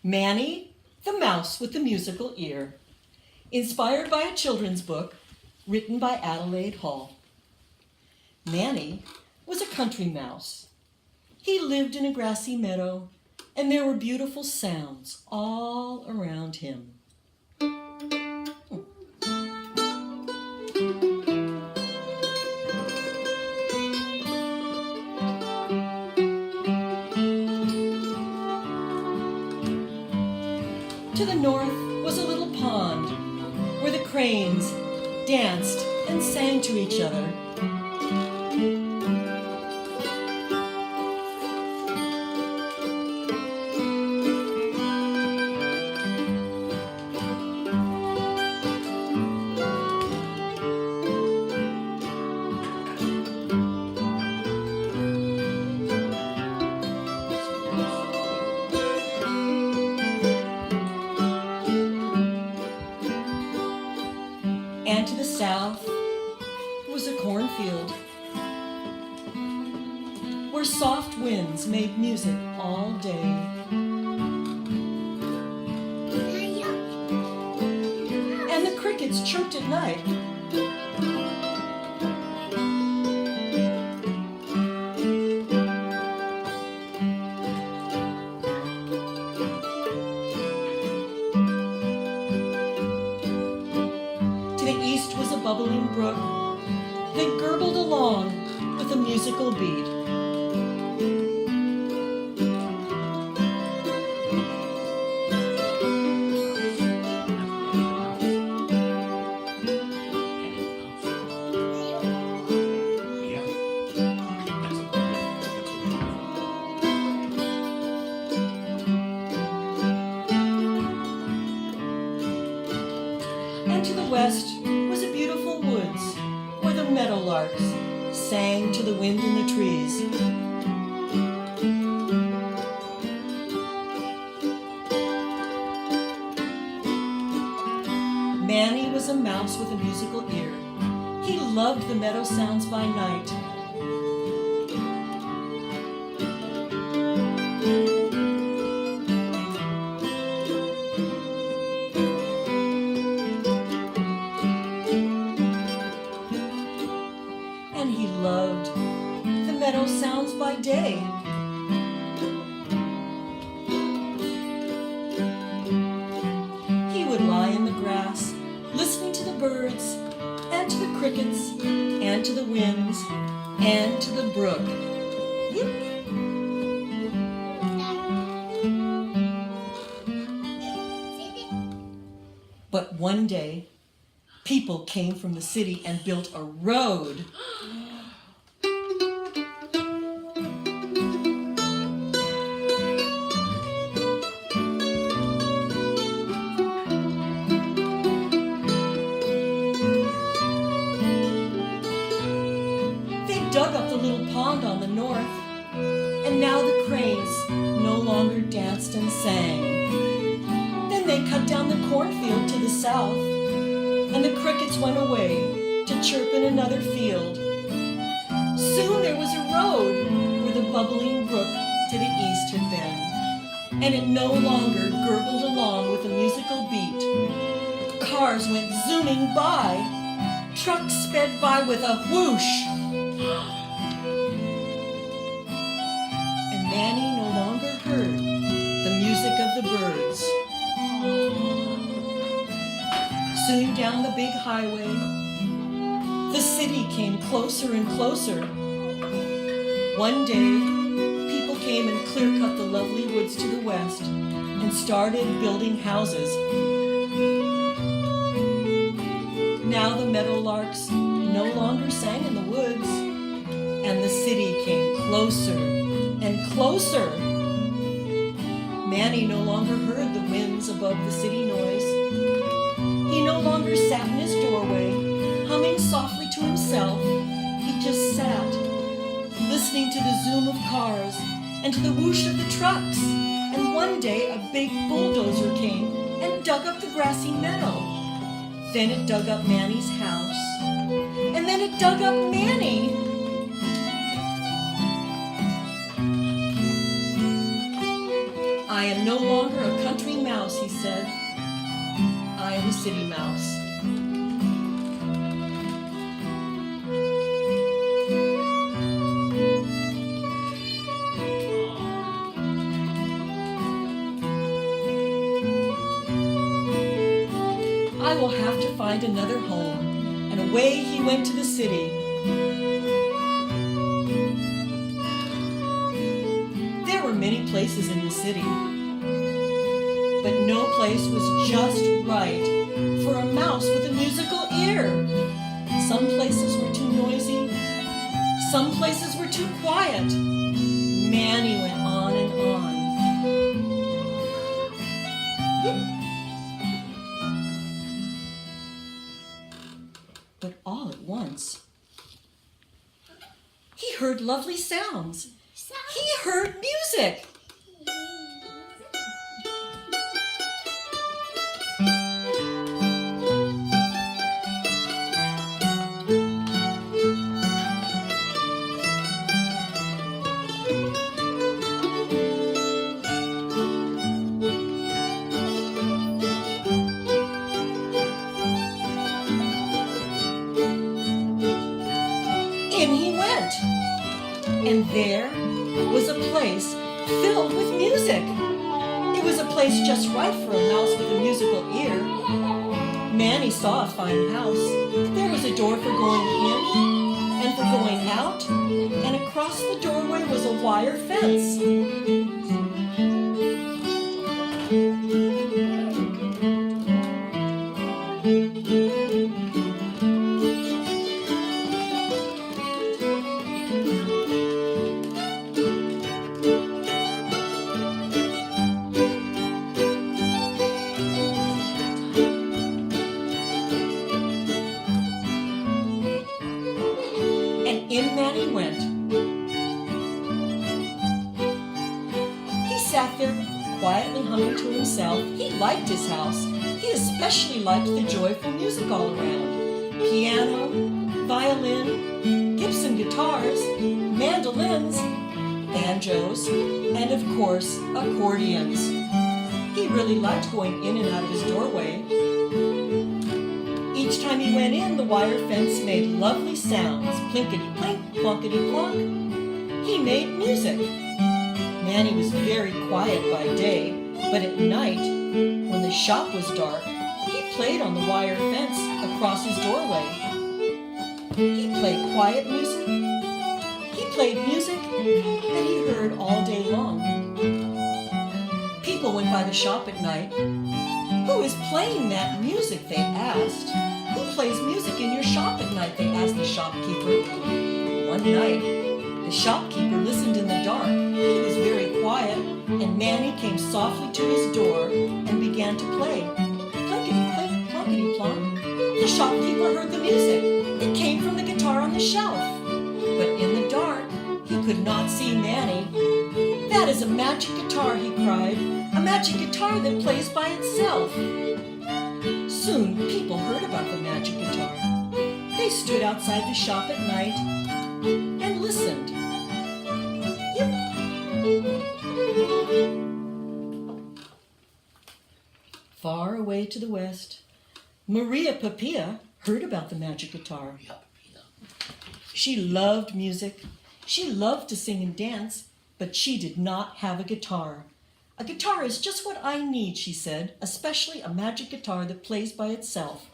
Manny, the Mouse with the Musical Ear, inspired by a children's book written by Adelaide Hall. Manny was a country mouse. He lived in a grassy meadow, and there were beautiful sounds all around him. To the north was a little pond where the cranes danced and sang to each other. And to the south was a cornfield where soft winds made music all day. And the crickets chirped at night. Bubbling brook that gurgled along with a musical beat. And to the west was a beautiful woods where the meadowlarks sang to the wind in the trees. Manny was a mouse with a musical ear. He loved the meadow sounds by night. And he loved the meadow sounds by day. He would lie in the grass, listening to the birds, and to the crickets, and to the winds, and to the brook. But one day, people came from the city and built a road. They dug up the little pond on the north, and now the cranes no longer danced and sang. Then they cut down the cornfield to the south, and the crickets went away to chirp in another field. Soon there was a road where the bubbling brook to the east had been, and it no longer gurgled along with a musical beat. Cars went zooming by. Trucks sped by with a whoosh. And Manny no longer heard the music of the birds. Soon down the big highway, the city came closer and closer. One day, people came and clear-cut the lovely woods to the west and started building houses. Now the meadowlarks no longer sang in the woods, and the city came closer and closer. Manny no longer heard the winds above the city noise. He no longer sat in his doorway, humming softly to himself. He just sat, listening to the zoom of cars and to the whoosh of the trucks. And one day a big bulldozer came and dug up the grassy meadow. Then it dug up Manny's house. And then it dug up Manny. I am no longer a country mouse, he said. I am a city mouse. I will have to find another home. And away he went to the city. There were many places in the city, but no place was just right for a mouse with a musical ear. Some places were too noisy. Some places were too quiet. Manny went on and on. But all at once, he heard lovely sounds. He heard music. In he went, and there was a place filled with music. It was a place just right for a mouse with a musical ear. Manny saw a fine house. There was a door for going in and for going out, and across the doorway was a wire fence. In Manny went. He sat there quietly humming to himself. He liked his house. He especially liked the joyful music all around. Piano, violin, Gibson guitars, mandolins, banjos, and of course, accordions. He really liked going in and out of his doorway. Each time he went in, the wire fence made lovely sounds. Plinkety-plink, plonkety-plonk. He made music. Manny was very quiet by day, but at night, when the shop was dark, he played on the wire fence across his doorway. He played quiet music. He played music that he heard all day long. People went by the shop at night. Who is playing that music, they asked. Who plays music in your shop at night, they asked the shopkeeper. One night, the shopkeeper listened in the dark. He was very quiet, and Manny came softly to his door and began to play. Plinkety-plink, plonkety-plonk. The shopkeeper heard the music. It came from the guitar on the shelf. But in the dark, he could not see Manny. That is a magic guitar, he cried. A magic guitar that plays by itself. Soon, people heard about the magic guitar. They stood outside the shop at night and listened. Yep. Far away to the west, Maria Papilla heard about the magic guitar. She loved music. She loved to sing and dance, but she did not have a guitar. A guitar is just what I need, she said, especially a magic guitar that plays by itself.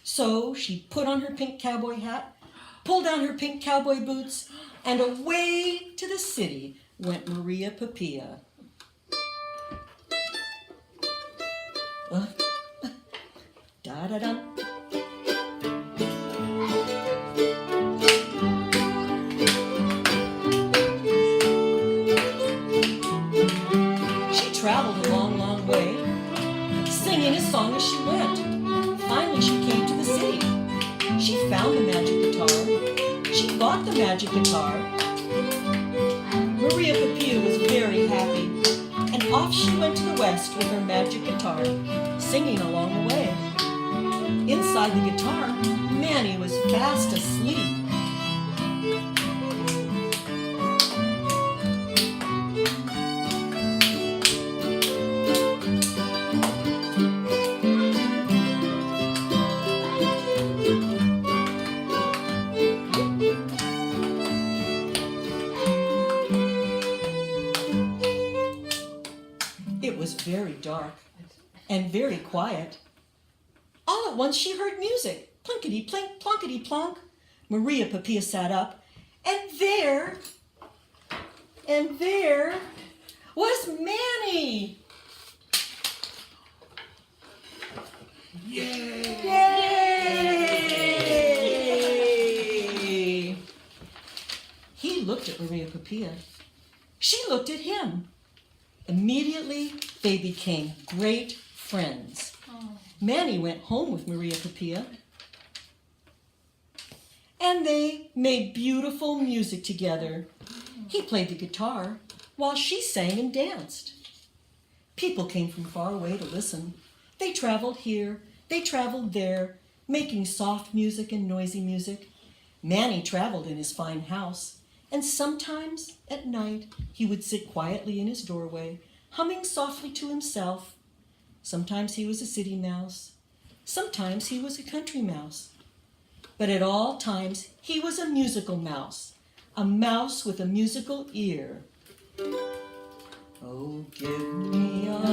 So she put on her pink cowboy hat, pulled down her pink cowboy boots, and away to the city went Maria Papilla. Da-da-da. Traveled a long, long way, singing a song as she went. Finally, she came to the city. She found the magic guitar. She bought the magic guitar. Maria Papilla was very happy, and off she went to the west with her magic guitar, singing along the way. Inside the guitar, Manny was fast asleep. It was very dark and very quiet. All at once she heard music. Plinkety-plink, plonkety-plonk. Maria Papilla sat up, and there was Manny. Yay! Yay! He looked at Maria Papilla. She looked at him. Immediately, they became great friends. Manny went home with Maria Papilla, and they made beautiful music together. He played the guitar while she sang and danced. People came from far away to listen. They traveled here, they traveled there, making soft music and noisy music. Manny traveled in his fine house, and sometimes at night he would sit quietly in his doorway, humming softly to himself. Sometimes he was a city mouse, sometimes he was a country mouse. But at all times he was a musical mouse, a mouse with a musical ear. Oh, give me a